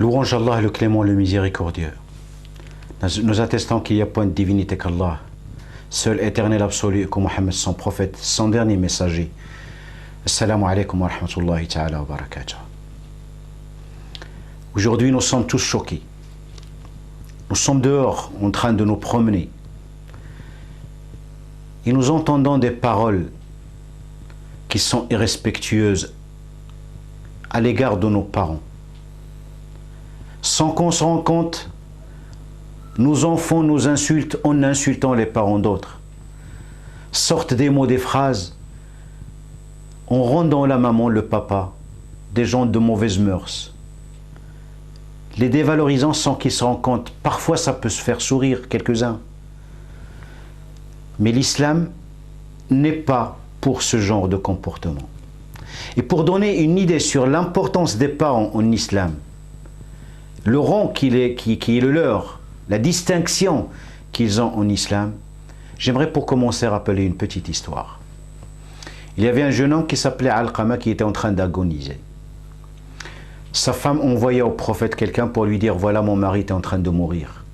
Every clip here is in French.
Louange Allah, le clément, le miséricordieux. Nous attestons qu'il n'y a point de divinité qu'Allah, seul éternel absolu, que Mohammed, son prophète, son dernier messager. Assalamu alaikum wa rahmatullahi ta'ala wa barakatuh. Aujourd'hui, nous sommes tous choqués. Nous sommes dehors, en train de nous promener. Et nous entendons des paroles qui sont irrespectueuses à l'égard de nos parents. Sans qu'on se rende compte, nos enfants nous insultent en insultant les parents d'autres. Sortent des mots, des phrases, en rendant la maman, le papa, des gens de mauvaises mœurs. Les dévalorisant sans qu'ils se rendent compte. Parfois, ça peut se faire sourire quelques-uns. Mais l'islam n'est pas pour ce genre de comportement. Et pour donner une idée sur l'importance des parents en islam, le rang qui est le leur, la distinction qu'ils ont en islam, j'aimerais pour commencer rappeler une petite histoire. Il y avait un jeune homme qui s'appelait Alqama qui était en train d'agoniser. Sa femme envoyait au prophète quelqu'un pour lui dire « Voilà, mon mari est en train de mourir ».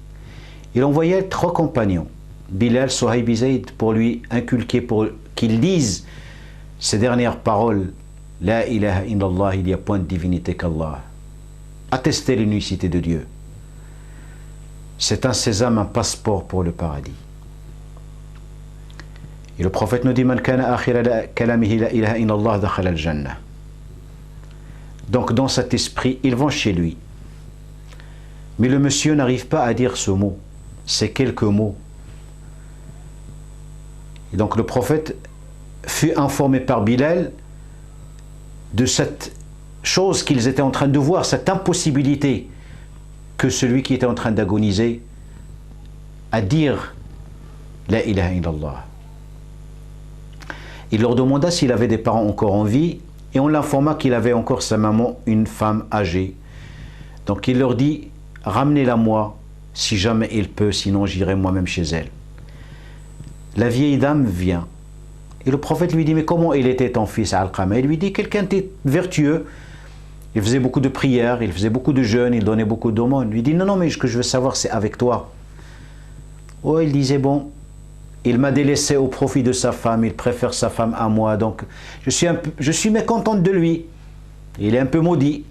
Il envoyait 3 compagnons, Bilal, Suhayb et Zayd, pour lui inculquer, pour qu'il dise ces dernières paroles « La ilaha illallah, il n'y a point de divinité qu'Allah ». Attester l'unicité de Dieu. C'est un sésame, un passeport pour le paradis. Et le prophète nous dit « Man kana akhira kalamihi la ilaha illallah dakhala al-jannah ». Donc dans cet esprit, ils vont chez lui. Mais le monsieur n'arrive pas à dire ce mot, ces quelques mots. Et donc le prophète fut informé par Bilal de cette chose qu'ils étaient en train de voir, cette impossibilité que celui qui était en train d'agoniser à dire la ilaha illallah. Il leur demanda s'il avait des parents encore en vie et on l'informa qu'il avait encore sa maman, une femme âgée. Donc il leur dit « Ramenez-la moi si jamais il peut, sinon j'irai moi-même chez elle ». La vieille dame vient et le prophète lui dit « Mais comment il était ton fils Alqama ?» Il lui dit « Quelqu'un était vertueux, il faisait beaucoup de prières, il faisait beaucoup de jeûnes, il donnait beaucoup d'aumônes. » Il lui dit « Non, non, mais ce que je veux savoir c'est avec toi. » Oh, il disait « Bon, il m'a délaissé au profit de sa femme, il préfère sa femme à moi, donc je suis mécontente de lui. Il est un peu maudit. »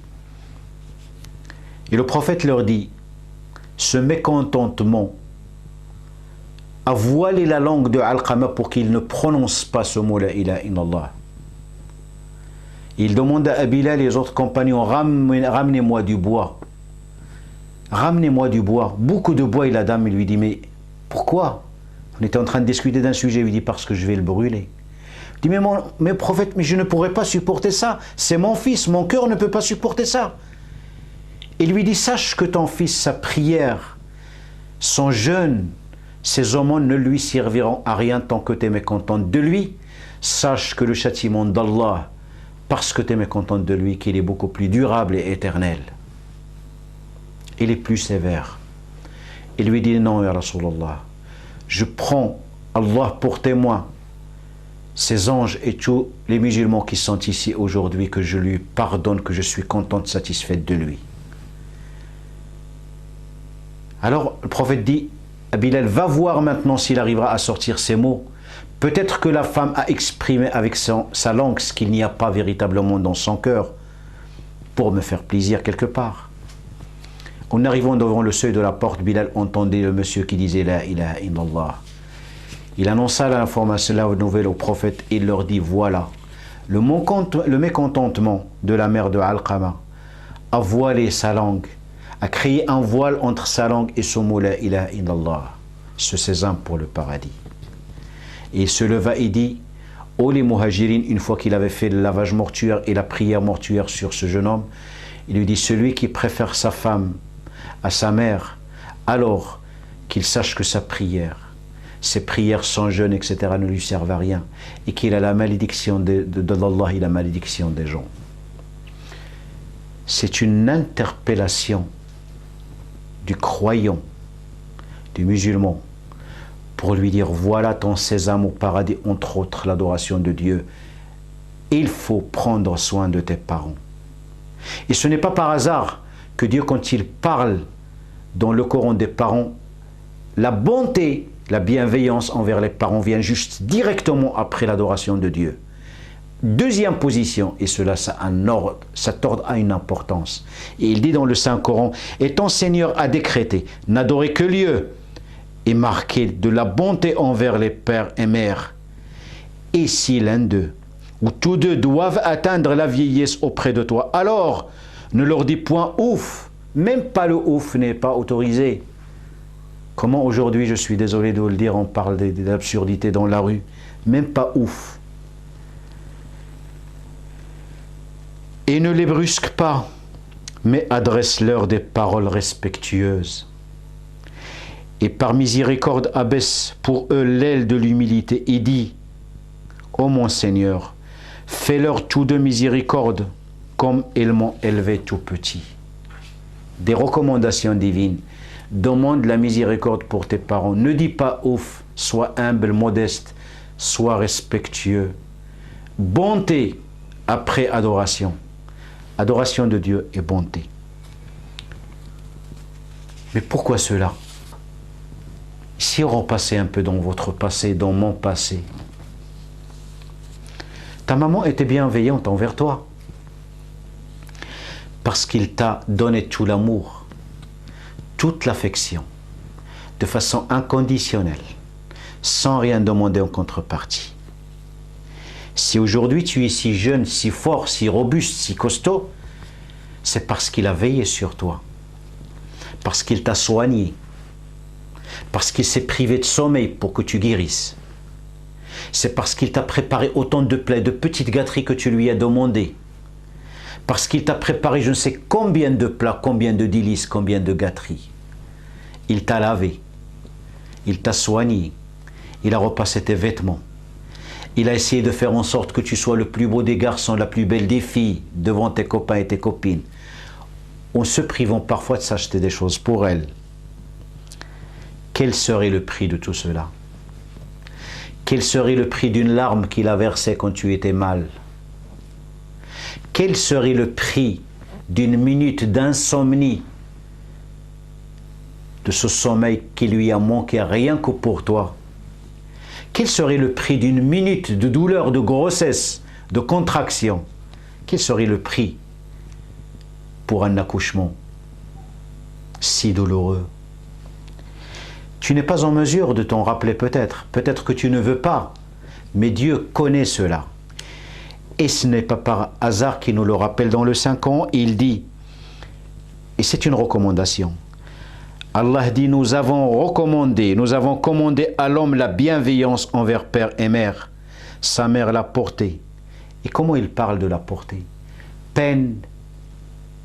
Et le prophète leur dit, ce mécontentement a voilé la langue de Alqama pour qu'il ne prononce pas ce mot, la ilaha illallah. Il demande à Bilal et les autres compagnons, ramenez-moi du bois. Ramenez-moi du bois. Beaucoup de bois. Et la dame lui dit, mais pourquoi? On était en train de discuter d'un sujet, il lui dit, parce que je vais le brûler. Il dit, mais prophète, mais je ne pourrais pas supporter ça. C'est mon fils, mon cœur ne peut pas supporter ça. Il lui dit, sache que ton fils, sa prière, son jeûne, ses aumônes ne lui serviront à rien tant que tu es mécontente de lui. Sache que le châtiment d'Allah, parce que tu es mécontente de lui, qu'il est beaucoup plus durable et éternel. Il est plus sévère. Il lui dit, non, ya Rasulallah, je prends Allah pour témoin, ces anges et tous les musulmans qui sont ici aujourd'hui, que je lui pardonne, que je suis contente, satisfaite de lui. Alors le prophète dit à Bilal, va voir maintenant s'il arrivera à sortir ces mots. Peut-être que la femme a exprimé avec sa langue ce qu'il n'y a pas véritablement dans son cœur pour me faire plaisir quelque part. En arrivant devant le seuil de la porte, Bilal entendait le monsieur qui disait la ilaha illallah. Il annonça l'information, la nouvelle au prophète et il leur dit, voilà, le mécontentement de la mère de Alqama a voilé sa langue, a créé un voile entre sa langue et son mot la ilaha illallah, ce sésame pour le paradis. Et il se leva et dit, ô les muhajirines, une fois qu'il avait fait le lavage mortuaire et la prière mortuaire sur ce jeune homme, il lui dit, celui qui préfère sa femme à sa mère, alors qu'il sache que sa prière, ses prières sans jeûne, etc., ne lui servent à rien, et qu'il a la malédiction d'Allah et la malédiction des gens. C'est une interpellation du croyant, du musulman, pour lui dire, voilà ton sésame au paradis, entre autres l'adoration de Dieu. Il faut prendre soin de tes parents. Et ce n'est pas par hasard que Dieu, quand il parle dans le Coran des parents, la bonté, la bienveillance envers les parents vient juste directement après l'adoration de Dieu. Deuxième position, et cela ça t'ordre à une importance. Et il dit dans le Saint-Coran, et ton Seigneur a décrété, n'adorer que Dieu, et marqué de la bonté envers les pères et mères. Et si l'un d'eux, ou tous deux doivent atteindre la vieillesse auprès de toi, alors ne leur dis point ouf, même pas le ouf n'est pas autorisé. Comment aujourd'hui, je suis désolé de vous le dire, on parle des absurdités dans la rue, même pas ouf. Et ne les brusque pas, mais adresse-leur des paroles respectueuses. Et par miséricorde abaisse pour eux l'aile de l'humilité et dit, ô mon Seigneur, fais-leur tout de miséricorde, comme ils m'ont élevé tout petit. Des recommandations divines. Demande la miséricorde pour tes parents. Ne dis pas ouf, sois humble, modeste, sois respectueux. Bonté après adoration. Adoration de Dieu et bonté. Mais pourquoi cela? Si on repassait un peu dans votre passé, dans mon passé, ta maman était bienveillante envers toi parce qu'il t'a donné tout l'amour, toute l'affection, de façon inconditionnelle, sans rien demander en contrepartie. Si aujourd'hui tu es si jeune, si fort, si robuste, si costaud, c'est parce qu'il a veillé sur toi, parce qu'il t'a soigné, parce qu'il s'est privé de sommeil pour que tu guérisses. C'est parce qu'il t'a préparé autant de plats, de petites gâteries que tu lui as demandé. Parce qu'il t'a préparé je ne sais combien de plats, combien de délices, combien de gâteries. Il t'a lavé, il t'a soigné, il a repassé tes vêtements. Il a essayé de faire en sorte que tu sois le plus beau des garçons, la plus belle des filles, devant tes copains et tes copines. En se privant parfois de s'acheter des choses pour elles. Quel serait le prix de tout cela? Quel serait le prix d'une larme qu'il a versée quand tu étais mal? Quel serait le prix d'une minute d'insomnie, de ce sommeil qui lui a manqué rien que pour toi? Quel serait le prix d'une minute de douleur, de grossesse, de contraction? Quel serait le prix pour un accouchement si douloureux? Tu n'es pas en mesure de t'en rappeler peut-être. Peut-être que tu ne veux pas. Mais Dieu connaît cela. Et ce n'est pas par hasard qu'il nous le rappelle dans le Saint-Coran. Il dit, et c'est une recommandation, Allah dit, nous avons commandé à l'homme la bienveillance envers père et mère. Sa mère l'a porté. Et comment il parle de la porter? Peine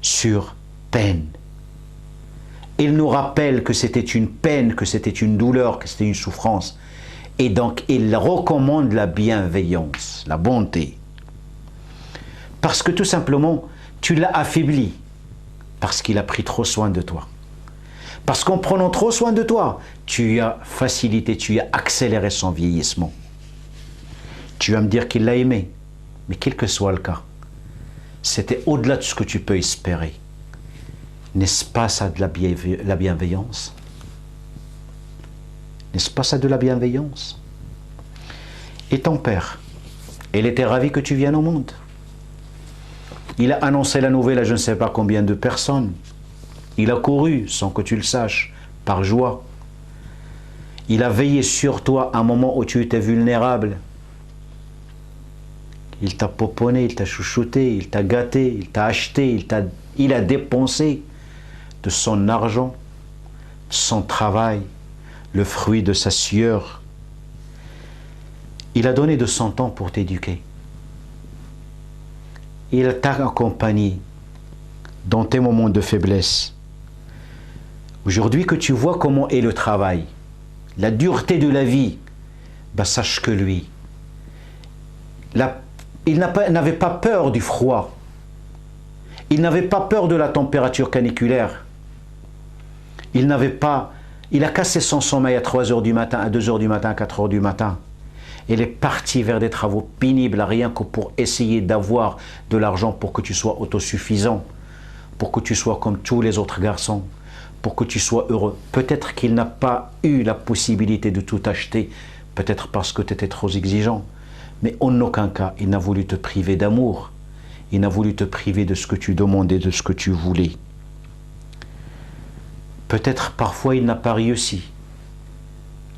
sur peine. Il nous rappelle que c'était une peine, que c'était une douleur, que c'était une souffrance. Et donc, il recommande la bienveillance, la bonté. Parce que tout simplement, tu l'as affaibli. Parce qu'il a pris trop soin de toi. Parce qu'en prenant trop soin de toi, tu as facilité, tu as accéléré son vieillissement. Tu vas me dire qu'il l'a aimé. Mais quel que soit le cas, c'était au-delà de ce que tu peux espérer. N'est-ce pas ça de la bienveillance? N'est-ce pas ça de la bienveillance? Et ton père, il était ravi que tu viennes au monde. Il a annoncé la nouvelle à je ne sais pas combien de personnes. Il a couru, sans que tu le saches, par joie. Il a veillé sur toi à un moment où tu étais vulnérable. Il t'a poponné, il t'a chouchouté, il t'a gâté, il t'a acheté, il a dépensé de son argent, de son travail, le fruit de sa sueur. Il a donné de son temps pour t'éduquer. Il t'a accompagné dans tes moments de faiblesse. Aujourd'hui que tu vois comment est le travail, la dureté de la vie, ben sache que lui, il n'avait pas peur du froid. Il n'avait pas peur de la température caniculaire. Il a cassé son sommeil à 3 h du matin, à 2 h du matin, à 4 h du matin. Il est parti vers des travaux pénibles, rien que pour essayer d'avoir de l'argent pour que tu sois autosuffisant, pour que tu sois comme tous les autres garçons, pour que tu sois heureux. Peut-être qu'il n'a pas eu la possibilité de tout acheter, peut-être parce que tu étais trop exigeant, mais en aucun cas, il n'a voulu te priver d'amour. Il n'a voulu te priver de ce que tu demandais, de ce que tu voulais. Peut-être parfois il n'a pas réussi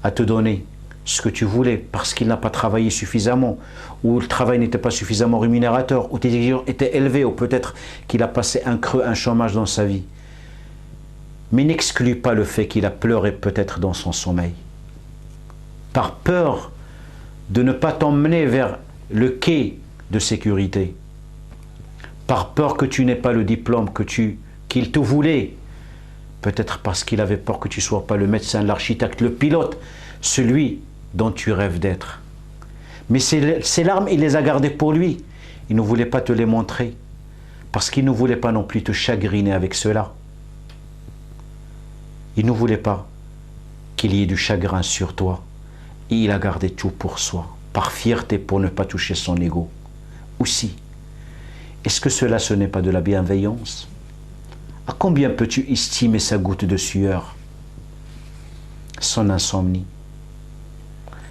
à te donner ce que tu voulais parce qu'il n'a pas travaillé suffisamment, ou le travail n'était pas suffisamment rémunérateur, ou tes exigences étaient élevées, ou peut-être qu'il a passé un creux, un chômage dans sa vie. Mais n'exclus pas le fait qu'il a pleuré peut-être dans son sommeil, par peur de ne pas t'emmener vers le quai de sécurité, par peur que tu n'aies pas le diplôme qu'il te voulait, peut-être parce qu'il avait peur que tu ne sois pas le médecin, l'architecte, le pilote, celui dont tu rêves d'être. Mais ces larmes, il les a gardées pour lui. Il ne voulait pas te les montrer, parce qu'il ne voulait pas non plus te chagriner avec cela. Il ne voulait pas qu'il y ait du chagrin sur toi. Et il a gardé tout pour soi, par fierté pour ne pas toucher son ego. Aussi, est-ce que cela, ce n'est pas de la bienveillance? À combien peux-tu estimer sa goutte de sueur, son insomnie,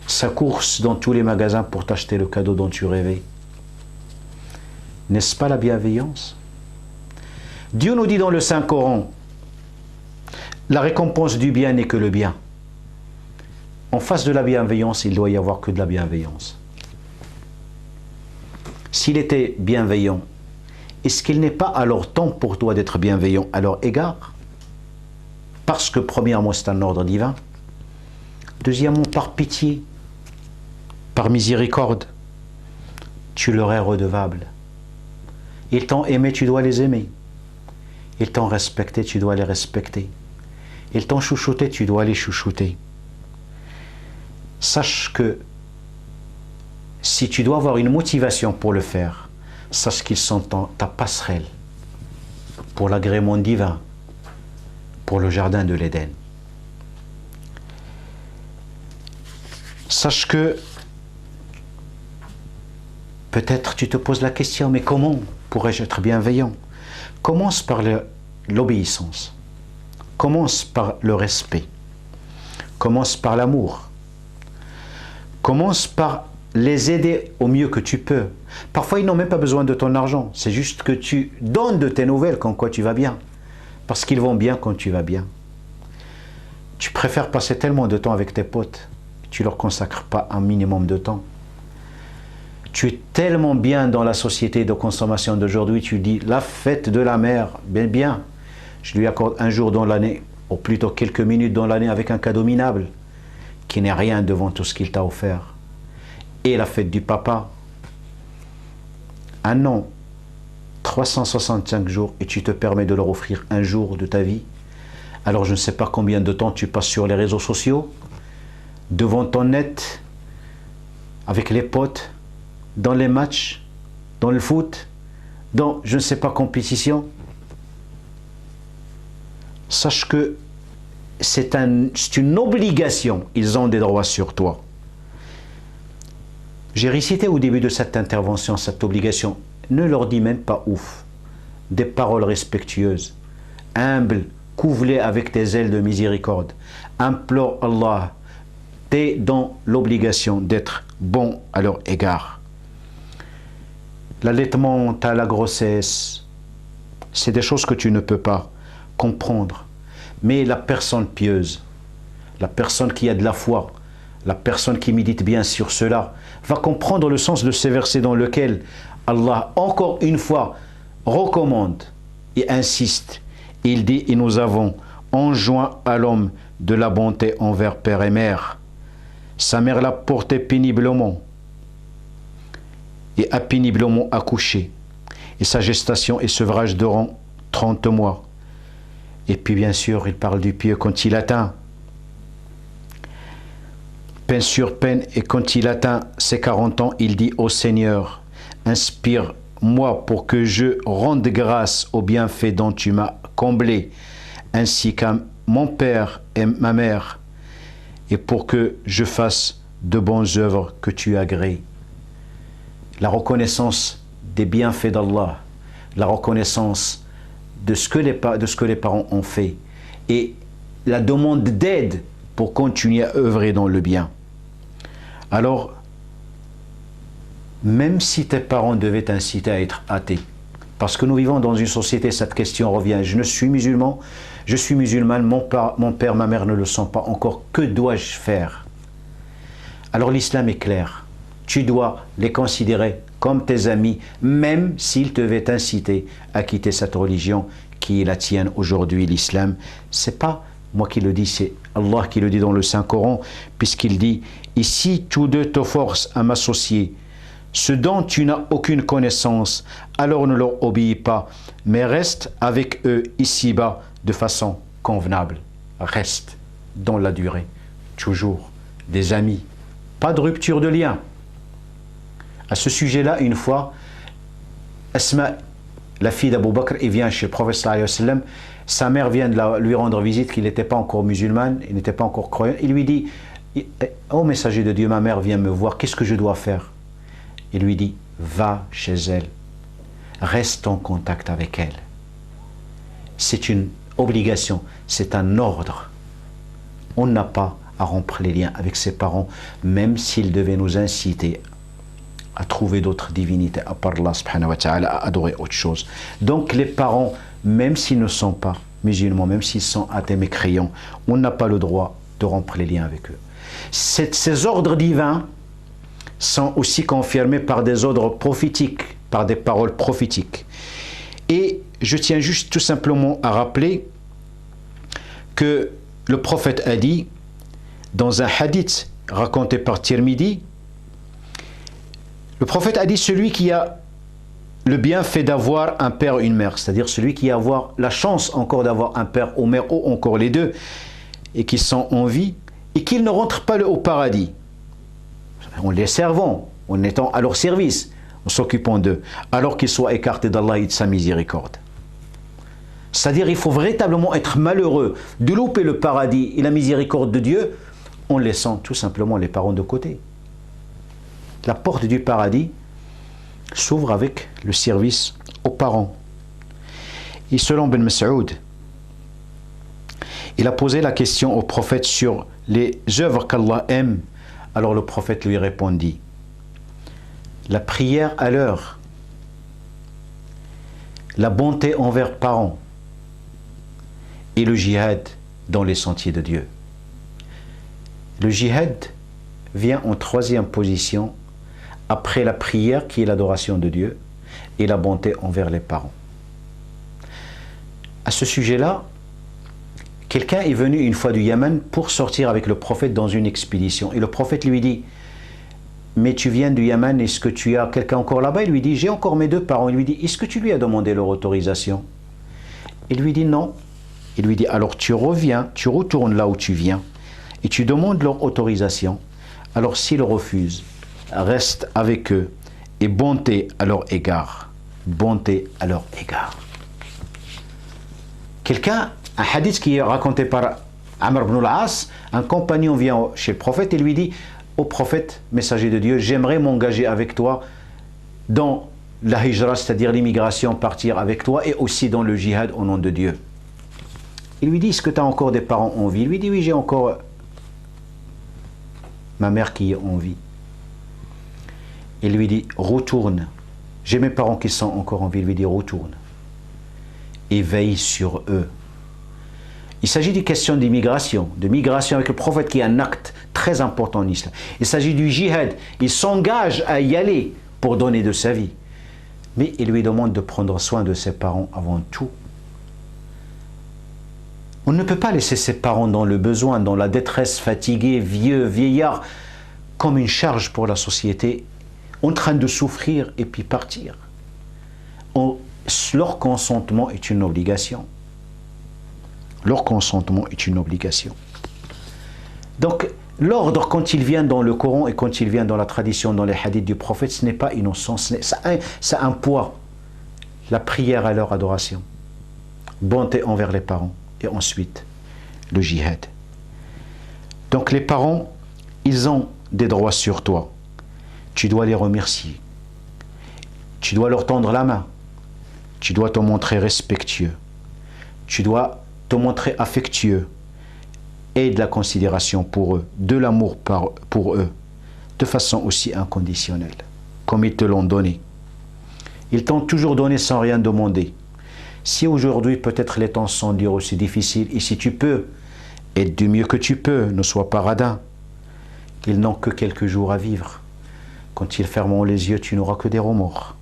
sa course dans tous les magasins pour t'acheter le cadeau dont tu rêvais? N'est-ce pas la bienveillance? Dieu nous dit dans le Saint-Coran, la récompense du bien n'est que le bien. En face de la bienveillance, il doit y avoir que de la bienveillance. S'il était bienveillant, est-ce qu'il n'est pas alors temps pour toi d'être bienveillant à leur égard? Parce que premièrement, c'est un ordre divin. Deuxièmement, par pitié, par miséricorde, tu leur es redevable. Ils t'ont aimé, tu dois les aimer. Ils t'ont respecté, tu dois les respecter. Ils t'ont chouchouté, tu dois les chouchouter. Sache que si tu dois avoir une motivation pour le faire, sache qu'ils sont ta passerelle pour l'agrément divin, pour le jardin de l'Éden. Sache que peut-être tu te poses la question, mais comment pourrais-je être bienveillant? Commence par l'obéissance, commence par le respect, commence par l'amour, commence par les aider au mieux que tu peux. Parfois, ils n'ont même pas besoin de ton argent. C'est juste que tu donnes de tes nouvelles quand quoi tu vas bien. Parce qu'ils vont bien quand tu vas bien. Tu préfères passer tellement de temps avec tes potes, tu ne leur consacres pas un minimum de temps. Tu es tellement bien dans la société de consommation d'aujourd'hui, tu dis la fête de la mère, bien. Je lui accorde un jour dans l'année, ou plutôt quelques minutes dans l'année avec un cadeau minable, qui n'est rien devant tout ce qu'il t'a offert. Et la fête du papa, un an, 365 jours, et tu te permets de leur offrir un jour de ta vie. Alors je ne sais pas combien de temps tu passes sur les réseaux sociaux, devant ton net, avec les potes, dans les matchs, dans le foot, dans je ne sais pas compétition. Sache que c'est une obligation, ils ont des droits sur toi. J'ai récité au début de cette intervention, cette obligation. Ne leur dis même pas ouf. Des paroles respectueuses, humbles, couvrées avec tes ailes de miséricorde. Implore Allah. T'es dans l'obligation d'être bon à leur égard. L'allaitement à la grossesse, c'est des choses que tu ne peux pas comprendre. Mais la personne pieuse, la personne qui a de la foi, la personne qui médite bien sur cela, va comprendre le sens de ces versets dans lesquels Allah, encore une fois, recommande et insiste. Il dit, et nous avons enjoint à l'homme de la bonté envers père et mère. Sa mère l'a porté péniblement et a péniblement accouché. Et sa gestation et sevrage durant 30 mois. Et puis bien sûr, il parle du pieux quand il atteint. Peine sur peine, et quand il atteint ses 40 ans, il dit au Seigneur, inspire-moi pour que je rende grâce aux bienfaits dont tu m'as comblé, ainsi qu'à mon père et ma mère, et pour que je fasse de bonnes œuvres que tu agrées. La reconnaissance des bienfaits d'Allah, la reconnaissance de ce que les parents ont fait et la demande d'aide pour continuer à œuvrer dans le bien, alors même si tes parents devaient t'inciter à être athée, parce que nous vivons dans une société, cette question revient, je suis musulman, je suis musulmane, mon père, ma mère ne le sont pas encore, que dois-je faire? Alors l'islam est clair, tu dois les considérer comme tes amis, même s'ils devaient t'inciter à quitter cette religion qui est la tienne aujourd'hui, l'islam. C'est pas moi qui le dis, c'est Allah qui le dit dans le Saint-Coran, puisqu'il dit « Et si tous deux te forcent à m'associer, ce dont tu n'as aucune connaissance, alors ne leur obéis pas, mais reste avec eux ici-bas de façon convenable. » Reste dans la durée, toujours des amis, pas de rupture de lien. À ce sujet-là, une fois, Asma, la fille d'Abou Bakr, il vient chez le prophète sallallahu alayhi wa sallam. Sa mère vient de lui rendre visite, qu'il n'était pas encore musulmane, il n'était pas encore croyant. Il lui dit « Ô messager de Dieu, ma mère vient me voir, qu'est-ce que je dois faire ?» Il lui dit « Va chez elle, reste en contact avec elle. » C'est une obligation, c'est un ordre. On n'a pas à rompre les liens avec ses parents, même s'ils devaient nous inciter à trouver d'autres divinités à part Allah subhanahu wa ta'ala, à adorer autre chose. Donc les parents, même s'ils ne sont pas musulmans, même s'ils sont athées mécréants, on n'a pas le droit de rompre les liens avec eux. Ces ordres divins sont aussi confirmés par des ordres prophétiques, par des paroles prophétiques. Et je tiens juste tout simplement à rappeler que le prophète a dit, dans un hadith raconté par Tirmidhi, le prophète a dit, celui qui a le bienfait d'avoir un père et une mère, c'est-à-dire celui qui a la chance encore d'avoir un père ou mère, ou encore les deux, et qui sont en vie, et qu'ils ne rentrent pas au paradis, en les servant, en étant à leur service, en s'occupant d'eux, alors qu'ils soient écartés d'Allah et de sa miséricorde. C'est-à-dire il faut véritablement être malheureux de louper le paradis et la miséricorde de Dieu en laissant tout simplement les parents de côté. La porte du paradis s'ouvre avec le service aux parents. Et selon Ben Mas'oud, il a posé la question au prophète sur les œuvres qu'Allah aime. Alors le prophète lui répondit, la prière à l'heure, la bonté envers parents et le djihad dans les sentiers de Dieu. Le djihad vient en troisième position après la prière qui est l'adoration de Dieu et la bonté envers les parents. À ce sujet-là, quelqu'un est venu une fois du Yémen pour sortir avec le prophète dans une expédition. Et le prophète lui dit, mais tu viens du Yémen, est-ce que tu as quelqu'un encore là-bas? Il lui dit, j'ai encore mes deux parents. Il lui dit, est-ce que tu lui as demandé leur autorisation? Il lui dit non. Il lui dit, alors tu reviens, tu retournes là où tu viens et tu demandes leur autorisation. Alors s'ils refusent, reste avec eux et bonté à leur égard. Bonté à leur égard. Un hadith qui est raconté par Amr ibn al-As, un compagnon vient chez le prophète et lui dit, ô prophète, messager de Dieu, j'aimerais m'engager avec toi dans la hijra, c'est-à-dire l'immigration, partir avec toi, et aussi dans le djihad au nom de Dieu. Il lui dit, est-ce que tu as encore des parents en vie? Il lui dit, oui, j'ai encore ma mère qui est en vie. Il lui dit, retourne. J'ai mes parents qui sont encore en vie. Il lui dit, retourne. Et veille sur eux. Il s'agit d'une question d'immigration, de migration avec le prophète qui est un acte très important en islam. Il s'agit du djihad. Il s'engage à y aller pour donner de sa vie. Mais il lui demande de prendre soin de ses parents avant tout. On ne peut pas laisser ses parents dans le besoin, dans la détresse, fatigués, vieux, vieillards, comme une charge pour la société, en train de souffrir et puis partir. Leur consentement est une obligation. Leur consentement est une obligation. Donc, l'ordre, quand il vient dans le Coran et quand il vient dans la tradition, dans les hadiths du prophète, ce n'est pas innocent, ça a un poids. La prière à leur adoration, bonté envers les parents, et ensuite le djihad. Donc les parents, ils ont des droits sur toi. Tu dois les remercier. Tu dois leur tendre la main. Tu dois te montrer respectueux. Tu dois te montrer affectueux et de la considération pour eux, de l'amour pour eux, de façon aussi inconditionnelle, comme ils te l'ont donné. Ils t'ont toujours donné sans rien demander. Si aujourd'hui peut-être les temps sont durs aussi difficiles, et si tu peux, aide du mieux que tu peux, ne sois pas radin. Ils n'ont que quelques jours à vivre. Quand ils fermeront les yeux, tu n'auras que des remords.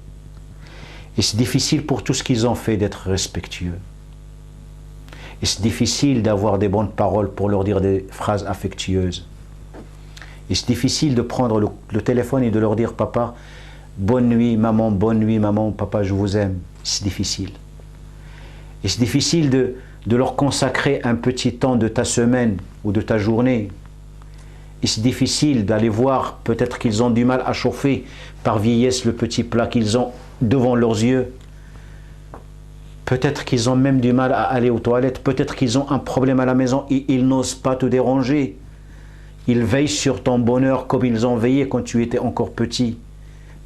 Et c'est difficile pour tout ce qu'ils ont fait d'être respectueux. Et c'est difficile d'avoir des bonnes paroles pour leur dire des phrases affectueuses. Et c'est difficile de prendre le téléphone et de leur dire « Papa, bonne nuit maman, papa, je vous aime ». C'est difficile. Et c'est difficile de leur consacrer un petit temps de ta semaine ou de ta journée. Et c'est difficile d'aller voir, peut-être qu'ils ont du mal à chauffer par vieillesse le petit plat qu'ils ont devant leurs yeux. Peut-être qu'ils ont même du mal à aller aux toilettes. Peut-être qu'ils ont un problème à la maison et ils n'osent pas te déranger. Ils veillent sur ton bonheur comme ils ont veillé quand tu étais encore petit.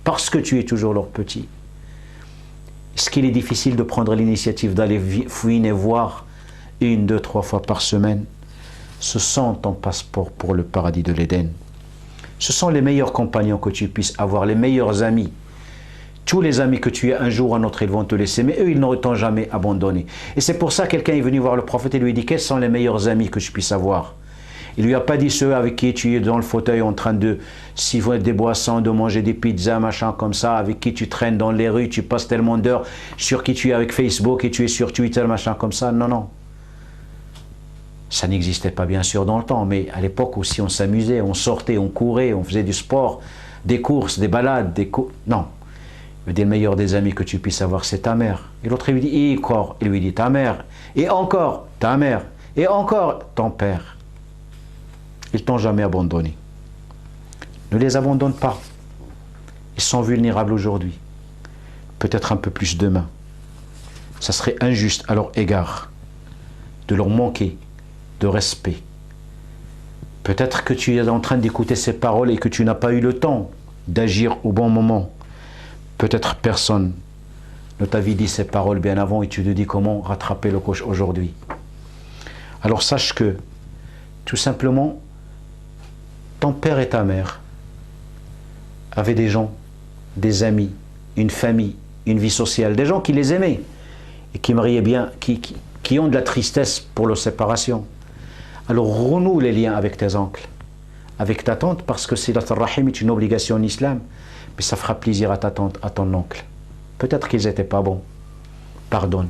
Parce que tu es toujours leur petit. Est-ce qu'il est difficile de prendre l'initiative d'aller fouiner voir 1, 2, 3 fois par semaine? Ce sont ton passeport pour le paradis de l'Éden. Ce sont les meilleurs compagnons que tu puisses avoir, les meilleurs amis. Tous les amis que tu as, un jour ou un autre, ils vont te laisser, mais eux, ils ne t'ont jamais abandonné. Et c'est pour ça que quelqu'un est venu voir le prophète et lui dit, quels sont les meilleurs amis que je puisse avoir? Il ne lui a pas dit ceux avec qui tu es dans le fauteuil en train de siphonner des boissons, de manger des pizzas, machin comme ça, avec qui tu traînes dans les rues, tu passes tellement d'heures, sur qui tu es avec Facebook et tu es sur Twitter, machin comme ça. Non, non. Ça n'existait pas bien sûr dans le temps, mais à l'époque aussi on s'amusait, on sortait, on courait, on faisait du sport, des courses, des balades, Non. Il lui dit, le meilleur des amis que tu puisses avoir, c'est ta mère. Et l'autre lui dit, et encore. Il lui dit, ta mère. Et encore, ta mère. Et encore, ton père. Ils t'ont jamais abandonné. Ne les abandonne pas. Ils sont vulnérables aujourd'hui. Peut-être un peu plus demain. Ça serait injuste à leur égard de leur manquer de respect. Peut-être que tu es en train d'écouter ces paroles et que tu n'as pas eu le temps d'agir au bon moment. Peut-être personne ne t'avait dit ces paroles bien avant et tu te dis comment rattraper le coche aujourd'hui. Alors sache que, tout simplement, ton père et ta mère avaient des gens, des amis, une famille, une vie sociale, des gens qui les aimaient et qui mariaient bien, qui ont de la tristesse pour leur séparation. Alors renoue les liens avec tes oncles, avec ta tante, parce que Silat al-Rahim est une obligation en islam, mais ça fera plaisir à ta tante, à ton oncle. Peut-être qu'ils n'étaient pas bons. Pardonne.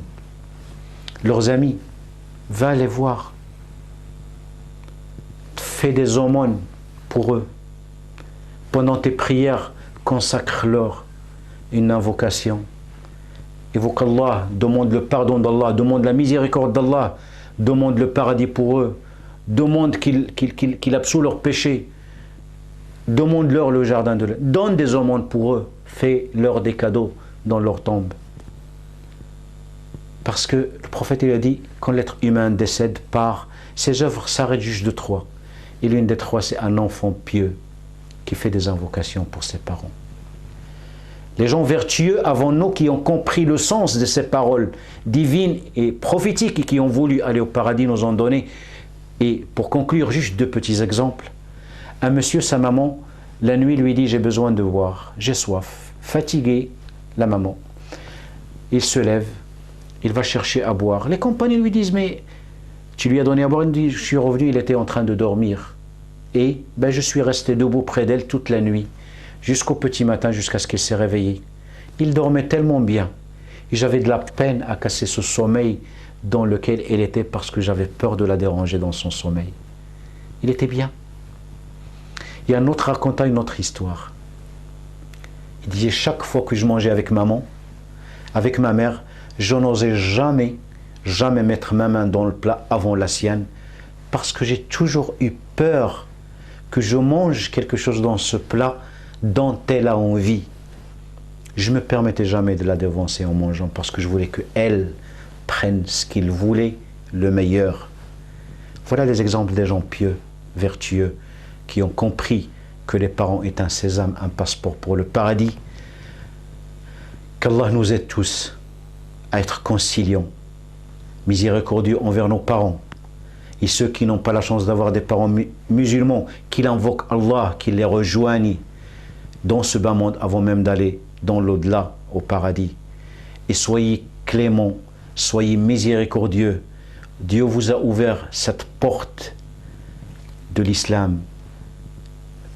Leurs amis, va les voir. Fais des aumônes pour eux. Pendant tes prières, consacre-leur une invocation. Évoque Allah, demande le pardon d'Allah, demande la miséricorde d'Allah, demande le paradis pour eux, demande qu'il absout leurs péchés, demande-leur le jardin de l'Éden, donne des aumônes pour eux, fais-leur des cadeaux dans leur tombe. Parce que le prophète il a dit, quand l'être humain décède, part, ses œuvres s'arrêtent juste de 3. Et l'une des 3, c'est un enfant pieux qui fait des invocations pour ses parents. Les gens vertueux avant nous qui ont compris le sens de ces paroles divines et prophétiques et qui ont voulu aller au paradis nous ont donné. Et pour conclure, juste 2 petits exemples. Un monsieur, sa maman, la nuit lui dit, j'ai besoin de boire, j'ai soif. Fatigué, la maman. Il se lève, il va chercher à boire. Les compagnons lui disent, mais tu lui as donné à boire? Il dit, je suis revenu, il était en train de dormir. Et je suis resté debout près d'elle toute la nuit, jusqu'au petit matin, jusqu'à ce qu'elle s'est réveillée. Il dormait tellement bien. Et j'avais de la peine à casser ce sommeil dans lequel elle était parce que j'avais peur de la déranger dans son sommeil. Il était bien. Et un autre raconta une autre histoire. Il disait, chaque fois que je mangeais avec maman, avec ma mère, je n'osais jamais mettre ma main dans le plat avant la sienne parce que j'ai toujours eu peur que je mange quelque chose dans ce plat dont elle a envie. Je ne me permettais jamais de la devancer en mangeant parce que je voulais qu'elle prenne ce qu'il voulait, le meilleur. Voilà les exemples des gens pieux, vertueux, qui ont compris que les parents est un sésame, un passeport pour le paradis. Qu'Allah nous aide tous à être conciliants miséricordieux envers nos parents. Et ceux qui n'ont pas la chance d'avoir des parents musulmans, qu'ils invoquent Allah, qu'ils les rejoignent dans ce bas monde avant même d'aller dans l'au-delà, au paradis. Et soyez cléments, soyez miséricordieux. Dieu vous a ouvert cette porte de l'islam.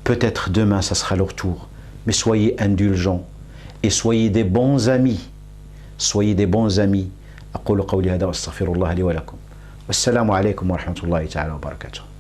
Peut-être demain, ça sera leur tour. Mais soyez indulgents et soyez des bons amis. Soyez des bons amis. أقول قولي هذا وأستغفر الله لي ولكم. والسلام عليكم ورحمة الله تعالى وبركاته.